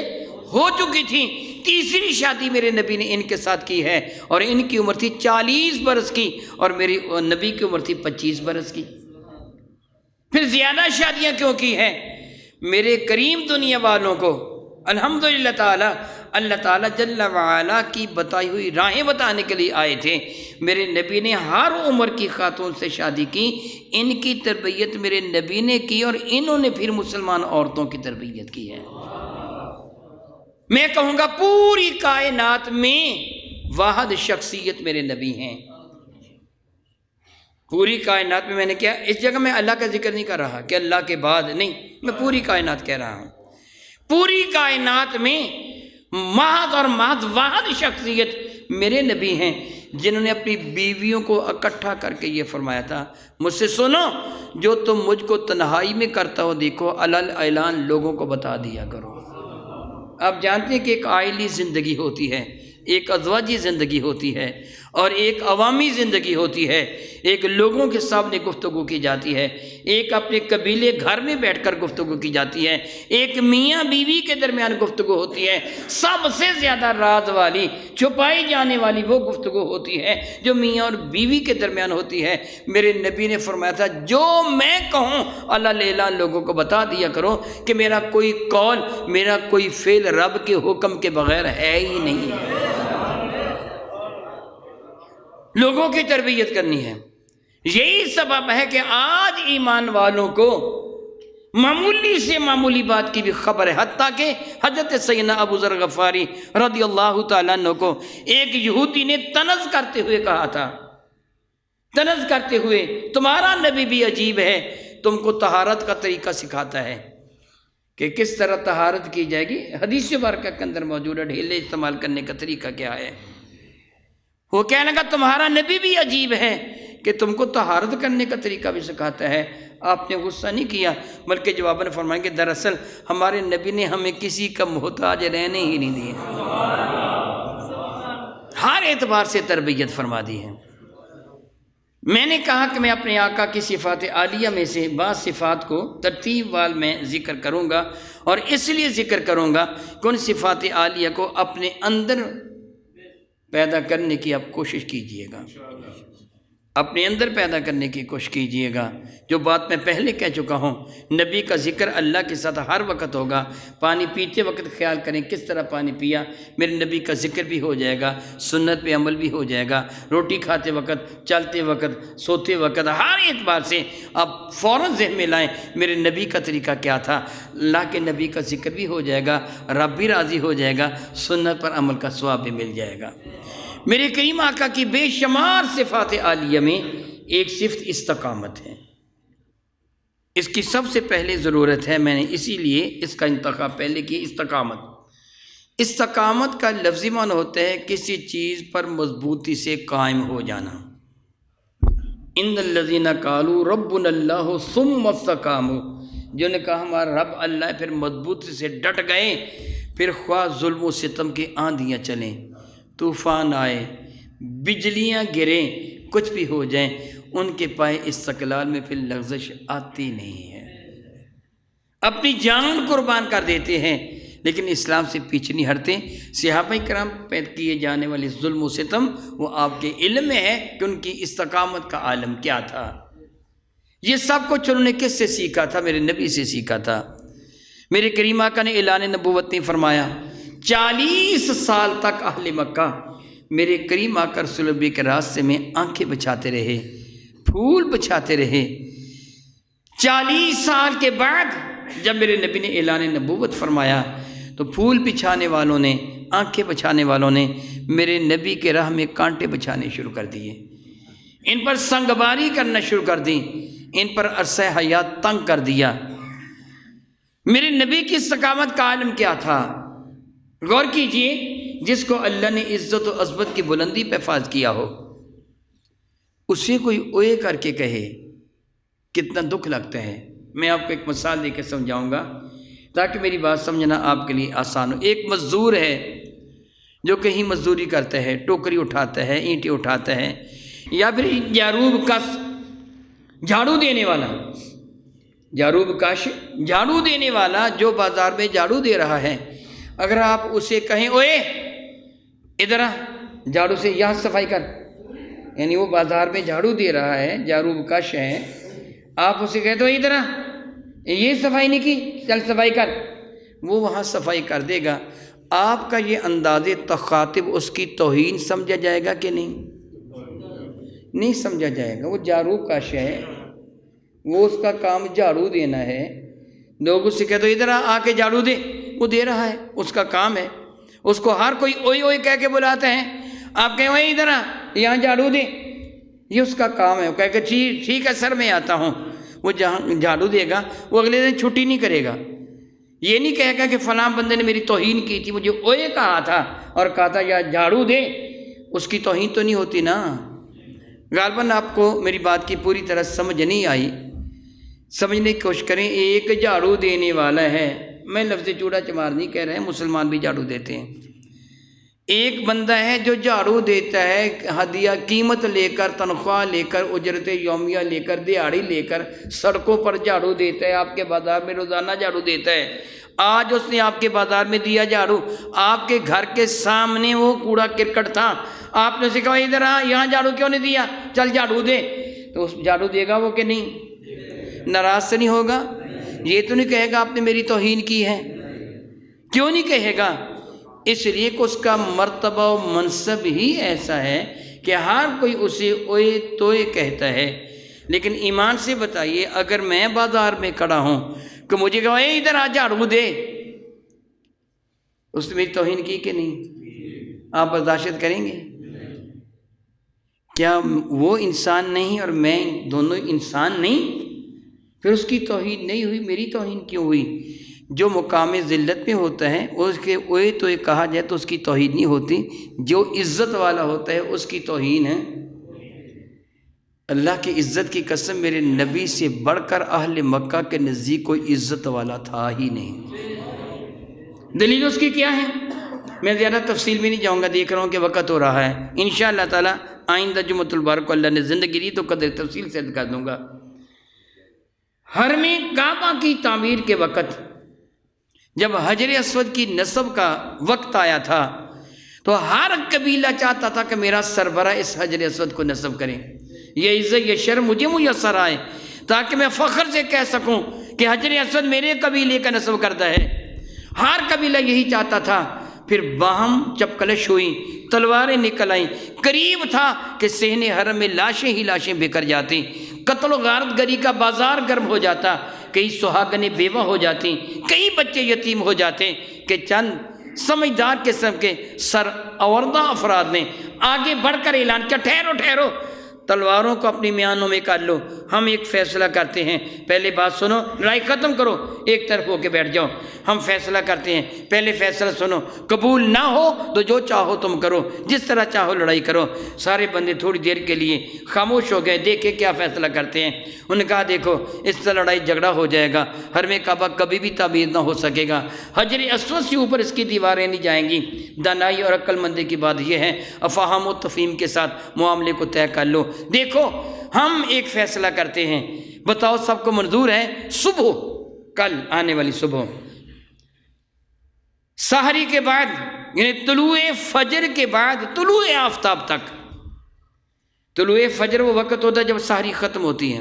ہو چکی تھیں، تیسری شادی میرے نبی نے ان کے ساتھ کی ہے، اور ان کی عمر تھی 40 برس کی، اور میری نبی کی عمر تھی 25 برس کی۔ پھر زیادہ شادیاں کیوں کی ہیں؟ میرے کریم دنیا والوں کو الحمدللہ تعالی اللہ تعالیٰ جل وعلا کی بتائی ہوئی راہیں بتانے کے لیے آئے تھے۔ میرے نبی نے ہر عمر کی خاتون سے شادی کی، ان کی تربیت میرے نبی نے کی، اور انہوں نے پھر مسلمان عورتوں کی تربیت کی ہے۔ میں کہوں گا پوری کائنات میں واحد شخصیت میرے نبی ہیں، پوری کائنات میں۔ میں نے کیا اس جگہ میں اللہ کا ذکر نہیں کر رہا کہ اللہ کے بعد نہیں، میں پوری کائنات کہہ رہا ہوں۔ پوری کائنات میں محض اور محض واحد شخصیت میرے نبی ہیں، جنہوں نے اپنی بیویوں کو اکٹھا کر کے یہ فرمایا تھا، مجھ سے سنو جو تم مجھ کو تنہائی میں کرتا ہو دیکھو علل اعلان لوگوں کو بتا دیا کرو۔ آپ جانتے ہیں کہ ایک عائلی زندگی ہوتی ہے، ایک ازواجی زندگی ہوتی ہے، اور ایک عوامی زندگی ہوتی ہے، ایک لوگوں کے سامنے گفتگو کی جاتی ہے، ایک اپنے قبیلے گھر میں بیٹھ کر گفتگو کی جاتی ہے، ایک میاں بیوی کے درمیان گفتگو ہوتی ہے۔ سب سے زیادہ راز والی، چھپائی جانے والی وہ گفتگو ہوتی ہے جو میاں اور بیوی کے درمیان ہوتی ہے۔ میرے نبی نے فرمایا تھا جو میں کہوں اللہ لیلا لوگوں کو بتا دیا کرو کہ میرا کوئی قول، میرا کوئی فعل رب کے حکم کے بغیر ہے ہی نہیں ہے۔ لوگوں کی تربیت کرنی ہے۔ یہی سبب ہے کہ آج ایمان والوں کو معمولی سے معمولی بات کی بھی خبر ہے، حتیٰ کہ حضرت سیدنا ابو ذر غفاری رضی اللہ تعالیٰ عنہ کو ایک یہودی نے طنز کرتے ہوئے کہا تھا، طنز کرتے ہوئے، تمہارا نبی بھی عجیب ہے، تم کو طہارت کا طریقہ سکھاتا ہے کہ کس طرح طہارت کی جائے گی۔ حدیث مبارکہ کے اندر موجود ہے ڈھیلے استعمال کرنے کا طریقہ کیا ہے۔ وہ کہنے لگا تمہارا نبی بھی عجیب ہے کہ تم کو طہارت کرنے کا طریقہ بھی سکھاتا ہے۔ آپ نے غصہ نہیں کیا، بلکہ جواباً فرمایا کہ دراصل ہمارے نبی نے ہمیں کسی کا محتاج رہنے ہی نہیں دیا، ہر اعتبار سے تربیت فرما دی ہے۔ میں نے کہا کہ میں اپنے آقا کی صفات عالیہ میں سے بعض صفات کو ترتیب وال میں ذکر کروں گا، اور اس لیے ذکر کروں گا کہ ان صفات عالیہ کو اپنے اندر پیدا کرنے کی آپ کوشش کیجئے گا، اپنے اندر پیدا کرنے کی کوشش کیجئے گا۔ جو بات میں پہلے کہہ چکا ہوں، نبی کا ذکر اللہ کے ساتھ ہر وقت ہوگا۔ پانی پیتے وقت خیال کریں کس طرح پانی پیا، میرے نبی کا ذکر بھی ہو جائے گا، سنت پہ عمل بھی ہو جائے گا۔ روٹی کھاتے وقت، چلتے وقت، سوتے وقت، ہر اعتبار سے آپ فوراً ذہن میں لائیں میرے نبی کا طریقہ کیا تھا۔ اللہ کے نبی کا ذکر بھی ہو جائے گا، رب بھی راضی ہو جائے گا، سنت پر عمل کا ثواب بھی مل جائے گا۔ میرے کریم آقا کی بے شمار صفات عالیہ میں ایک صفت استقامت ہے۔ اس کی سب سے پہلے ضرورت ہے، میں نے اسی لیے اس کا انتخاب پہلے کی، استقامت۔ استقامت کا لفظی معنی ہوتا ہے کسی چیز پر مضبوطی سے قائم ہو جانا۔ ان الذین قالوا ربنا اللہ ثم استقاموا، جنہوں نے کہا ہمارا رب اللہ ہے، پھر مضبوطی سے ڈٹ گئے، پھر خواہ ظلم و ستم کی آندھیاں چلیں، طوفان آئے، بجلیاں گریں، کچھ بھی ہو جائیں، ان کے پائے استقلال میں پھر لغزش آتی نہیں ہے۔ اپنی جان قربان کر دیتے ہیں لیکن اسلام سے پیچھے نہیں ہٹتے۔ صحابہ کرام پہ کیے جانے والے ظلم و ستم وہ آپ کے علم میں ہے کہ ان کی استقامت کا عالم کیا تھا۔ یہ سب کچھ انہوں نے کس سے سیکھا تھا؟ میرے نبی سے سیکھا تھا۔ میرے کریم آقا نے اعلان نبوت نہیں فرمایا، 40 سال تک اہل مکہ میرے کریم آقا رسول اللہ کے راستے میں آنکھیں بچھاتے رہے، پھول بچھاتے رہے۔ 40 سال کے بعد جب میرے نبی نے اعلان نبوت فرمایا تو پھول بچھانے والوں نے، آنکھیں بچھانے والوں نے میرے نبی کے راہ میں کانٹے بچھانے شروع کر دیے، ان پر سنگباری کرنا شروع کر دی، ان پر عرصہ حیات تنگ کر دیا۔ میرے نبی کی استقامت کا عالم کیا تھا؟ غور کیجئے، جس کو اللہ نے عزت و عظمت کی بلندی پہ فاز کیا ہو، اسے کوئی اوے کر کے کہے کتنا دکھ لگتا ہے۔ میں آپ کو ایک مثال دے کے سمجھاؤں گا تاکہ میری بات سمجھنا آپ کے لیے آسان ہو۔ ایک مزدور ہے جو کہیں مزدوری کرتا ہے، ٹوکری اٹھاتا ہے، اینٹیں اٹھاتا ہے، یا پھر جاروب کش جھاڑو دینے والا، جاروب کش جھاڑو دینے والا جو بازار میں جھاڑو دے رہا ہے، اگر آپ اسے کہیں اوئے ادھر آ، جھاڑو سے یہاں صفائی کر، یعنی وہ بازار میں جھاڑو دے رہا ہے، جاروب کش ہے، آپ اسے کہتے ہو ادھر آ، یہ صفائی نہیں کی، چل صفائی کر، وہ وہاں صفائی کر دے گا۔ آپ کا یہ انداز تخاطب اس کی توہین سمجھا جائے گا کہ نہیں سمجھا جائے گا۔ وہ جاروب کش ہے، وہ اس کا کام جھاڑو دینا ہے، لوگ اس سے کہتے ہو ادھر آ کے جھاڑو دے، وہ دے رہا ہے، اس کا کام ہے، اس کو ہر کوئی اوئی اوئی کہہ کے بلاتے ہیں، آپ کہیں اوئے ادھر آ یہاں جھاڑو دے، یہ اس کا کام ہے۔ وہ کہہ کہ ٹھیک ہے سر میں آتا ہوں، وہ جہاں جھاڑو دے گا وہ اگلے دن چھٹی نہیں کرے گا، یہ نہیں کہے گا کہ فلاں بندے نے میری توہین کی تھی، مجھے اوئے کہا تھا اور کہا تھا یا جھاڑو دے، اس کی توہین تو نہیں ہوتی نا۔ غالباً آپ کو میری بات کی پوری طرح سمجھ نہیں آئی، سمجھنے کی کوشش کریں۔ ایک جھاڑو دینے والا ہے، میں لفظ چوڑا چمار نہیں کہہ رہے ہیں، مسلمان بھی جھاڑو دیتے ہیں۔ ایک بندہ ہے جو جھاڑو دیتا ہے، ہدیہ قیمت لے کر، تنخواہ لے کر، اجرت یومیہ لے کر، دیہاڑی لے کر سڑکوں پر جھاڑو دیتا ہے، آپ کے بازار میں روزانہ جھاڑو دیتا ہے۔ آج اس نے آپ کے بازار میں دیا جھاڑو، آپ کے گھر کے سامنے وہ کوڑا کرکٹ تھا، آپ نے اسے کہا ادھر آ یہاں جھاڑو کیوں نہیں دیا، چل جھاڑو دے، تو اس جھاڑو دے گا وہ کہ نہیں؟ ناراض سے نہیں ہوگا؟ یہ تو نہیں کہے گا آپ نے میری توہین کی ہے؟ کیوں نہیں کہے گا؟ اس لیے کہ اس کا مرتبہ و منصب ہی ایسا ہے کہ ہر کوئی اسے اوئے توئے کہتا ہے۔ لیکن ایمان سے بتائیے، اگر میں بازار میں کھڑا ہوں کہ مجھے کہا اے ادھر آ جھاڑو دے، اس نے میری توہین کی کہ نہیں؟ آپ برداشت کریں گے؟ کیا وہ انسان نہیں اور میں دونوں انسان نہیں؟ پھر اس کی توہین نہیں ہوئی، میری توہین کیوں ہوئی؟ جو مقام ذلت میں ہوتا ہے اس کے اوئے تو یہ کہا جائے تو اس کی توہین نہیں ہوتی، جو عزت والا ہوتا ہے اس کی توہین ہے۔ اللہ کی عزت کی قسم میرے نبی سے بڑھ کر اہل مکہ کے نزدیک کوئی عزت والا تھا ہی نہیں۔ دلیل اس کی کیا ہے؟ میں زیادہ تفصیل بھی نہیں جاؤں گا، دیکھ رہا ہوں کہ وقت ہو رہا ہے، انشاءاللہ تعالی آئندہ جمعۃ البارک کو اللہ نے زندگی دی تو قدر تفصیل سے کر دوں گا۔ حرم کعبہ کی تعمیر کے وقت جب حجر اسود کی نصب کا وقت آیا تھا تو ہر قبیلہ چاہتا تھا کہ میرا سربراہ اس حجر اسود کو نصب کرے، یہ عزت یہ شرم مجھے میسر آئے تاکہ میں فخر سے کہہ سکوں کہ حجر اسود میرے قبیلے کا نصب کرتا ہے۔ ہر قبیلہ یہی چاہتا تھا۔ پھر باہم جب کلش ہوئی، تلواریں نکل آئیں، قریب تھا کہ صحن حرم میں لاشیں ہی لاشیں بکھر جاتی، قتل و غارت گری کا بازار گرم ہو جاتا، کئی سہاگنیں بیوہ ہو جاتی، کئی بچے یتیم ہو جاتے کہ چند سمجھدار قسم کے سر آوردہ افراد نے آگے بڑھ کر اعلان کیا، ٹھہرو ٹھہرو، تلواروں کو اپنی میانوں میں کر لو، ہم ایک فیصلہ کرتے ہیں، پہلے بات سنو، لڑائی ختم کرو، ایک طرف ہو کے بیٹھ جاؤ، ہم فیصلہ کرتے ہیں، پہلے فیصلہ سنو، قبول نہ ہو تو جو چاہو تم کرو، جس طرح چاہو لڑائی کرو۔ سارے بندے تھوڑی دیر کے لیے خاموش ہو گئے، دیکھے کیا فیصلہ کرتے ہیں۔ انہوں نے کہا دیکھو اس طرح لڑائی جھگڑا ہو جائے گا، حرم کعبہ کبھی بھی تعمیر نہ ہو سکے گا، حجر اسود سے اوپر اس کی دیواریں نہیں جائیں گی۔ دانائی اور عقل مندی کی بات یہ ہے، افہام و تفہیم کے ساتھ معاملے کو طے کر لو۔ دیکھو ہم ایک فیصلہ کرتے ہیں، بتاؤ سب کو منظور ہے؟ صبح، کل آنے والی صبح سحری کے بعد، یعنی طلوع فجر کے بعد طلوع آفتاب تک، طلوع فجر وہ وقت ہوتا ہے جب سحری ختم ہوتی ہے،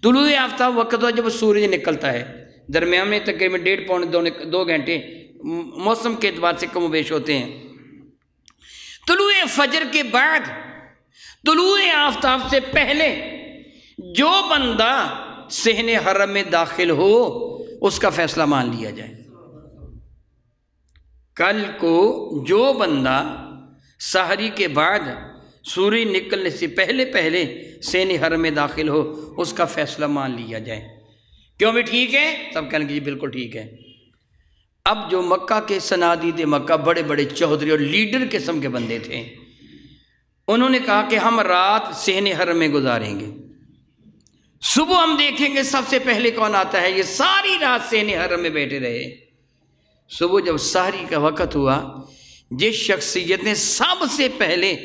طلوع آفتاب وقت ہوتا ہے جب سورج نکلتا ہے، درمیان میں تقریباً 1.5 پونے 2 گھنٹے موسم کے اعتبار سے کم و بیش ہوتے ہیں۔ طلوع فجر کے بعد طلوع آفتاب سے پہلے جو بندہ صحن حرم میں داخل ہو اس کا فیصلہ مان لیا جائے۔ کل کو جو بندہ سحری کے بعد سورج نکلنے سے پہلے پہلے صحن حرم میں داخل ہو اس کا فیصلہ مان لیا جائے۔ کیوں بھی ٹھیک ہے؟ سب کہنے کہ جی بالکل ٹھیک ہے۔ اب جو مکہ کے صنادید مکہ بڑے بڑے چودھری اور لیڈر قسم کے بندے تھے، انہوں نے کہا کہ ہم رات صحن حرم میں گزاریں گے، صبح ہم دیکھیں گے سب سے پہلے کون آتا ہے۔ یہ ساری رات صحن حرم میں بیٹھے رہے۔ صبح جب سحری کا وقت ہوا، جس شخصیت نے سب سے پہلے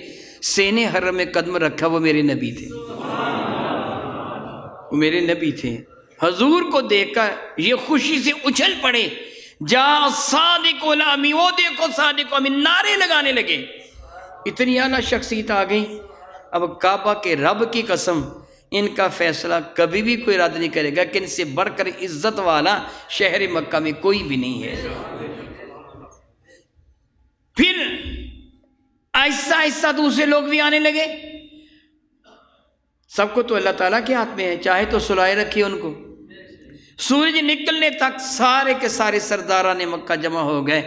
صحن حرم میں قدم رکھا وہ میرے نبی تھے، وہ میرے نبی تھے۔ حضور کو دیکھ کر یہ خوشی سے اچھل پڑے، جا صادق الامی، وہ دیکھو صادق الامی، نعرے لگانے لگے۔ اتنی اعلیٰ شخصیت آ گئی۔ اب کعبہ کے رب کی قسم ان کا فیصلہ کبھی بھی کوئی رد نہیں کرے گا کہ ان سے بڑھ کر عزت والا شہر مکہ میں کوئی بھی نہیں ہے۔ پھر آہستہ آہستہ دوسرے لوگ بھی آنے لگے۔ سب کو تو اللہ تعالیٰ کے ہاتھ میں ہے، چاہے تو سلائے رکھیے ان کو۔ سورج نکلنے تک سارے کے سارے سرداران مکہ جمع ہو گئے۔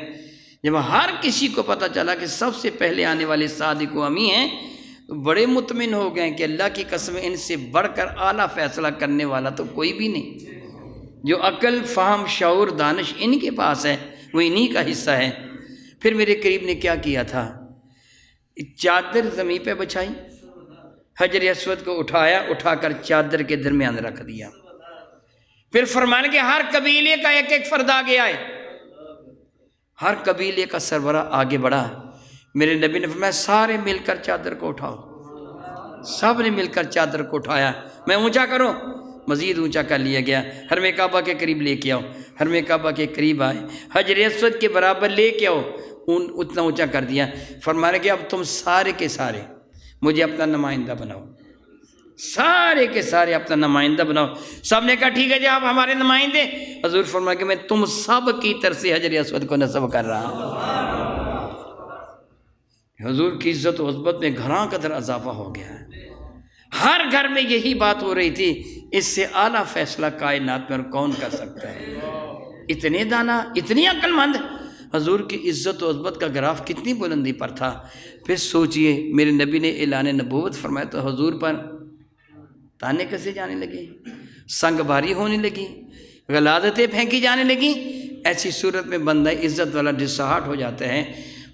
جب ہر کسی کو پتہ چلا کہ سب سے پہلے آنے والے صادق و امی ہیں تو بڑے مطمئن ہو گئے کہ اللہ کی قسم ان سے بڑھ کر اعلیٰ فیصلہ کرنے والا تو کوئی بھی نہیں۔ جو عقل، فہم، شعور، دانش ان کے پاس ہے وہ انہی کا حصہ ہے۔ پھر میرے قریب نے کیا کیا تھا، چادر زمین پہ بچھائی، حجر اسود کو اٹھایا، اٹھا کر چادر کے درمیان رکھ دیا۔ پھر فرمانے کہ ہر قبیلے کا ایک ایک فرد آگے آئے، ہر قبیلے کا سربراہ آگے بڑھا۔ میرے نبی نے فرمایا سارے مل کر چادر کو اٹھاؤ۔ سب نے مل کر چادر کو اٹھایا، میں اونچا کروں، مزید اونچا کر لیا گیا۔ حرم کعبہ کے قریب لے کے آؤ، حرم کعبہ کے قریب آئے، حجر اسود کے برابر لے کے آؤ، اتنا اونچا کر دیا۔ فرمایا کہ اب تم سارے کے سارے مجھے اپنا نمائندہ بناؤ، سارے کے سارے اپنا نمائندہ بناؤ۔ سب نے کہا ٹھیک ہے جی آپ ہمارے نمائندے۔ حضور فرمایا کہ میں تم سب کی طرف سے حجر اسود کو نصب کر رہا ہوں۔ حضور کی عزت و عظمت میں گھراں قدر اضافہ ہو گیا ہے۔ ہر گھر میں یہی بات ہو رہی تھی، اس سے اعلیٰ فیصلہ کائنات میں اور کون کر سکتا ہے؟ اتنے دانا، اتنی عقل مند، حضور کی عزت و عظمت کا گراف کتنی بلندی پر تھا۔ پھر سوچئے میرے نبی نے اعلان نبوت فرمایا تو حضور پر تانے کسے جانے لگے، سنگ بھاری ہونے لگی، غلاظتیں پھینکی جانے لگیں۔ ایسی صورت میں بندہ عزت والا ڈسہارٹ ہو جاتا ہے،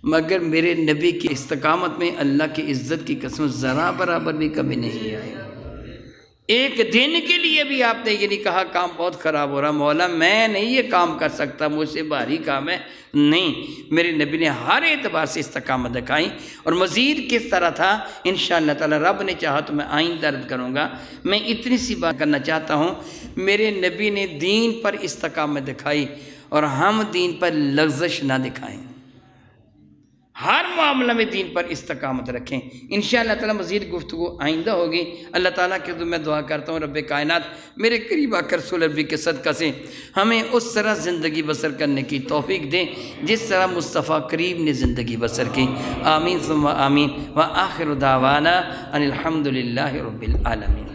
مگر میرے نبی کی استقامت میں اللہ کی عزت کی قسم ذرا برابر بھی کمی نہیں آئی۔ ایک دن کے لیے بھی آپ نے یہ نہیں کہا کام بہت خراب ہو رہا مولا میں نہیں یہ کام کر سکتا مجھ سے بھاری کام ہے، نہیں، میرے نبی نے ہر اعتبار سے استقامت دکھائی۔ اور مزید کس طرح تھا انشاءاللہ تعالی رب نے چاہا تو میں آئندہ عرض کروں گا۔ میں اتنی سی بات کرنا چاہتا ہوں، میرے نبی نے دین پر استقامت دکھائی اور ہم دین پر لغزش نہ دکھائیں، ہر معاملہ میں دین پر استقامت رکھیں۔ انشاءاللہ تعالی مزید گفتگو آئندہ ہوگی۔ اللہ تعالیٰ کے میں دعا کرتا ہوں رب کائنات میرے قریب آ کر رسول ربی کے صدقہ سے ہمیں اس طرح زندگی بسر کرنے کی توفیق دے جس طرح مصطفیٰ کریم نے زندگی بسر کی۔ آمین ثم آمین وآخر دعوانا ان الحمد للہ رب العالمین۔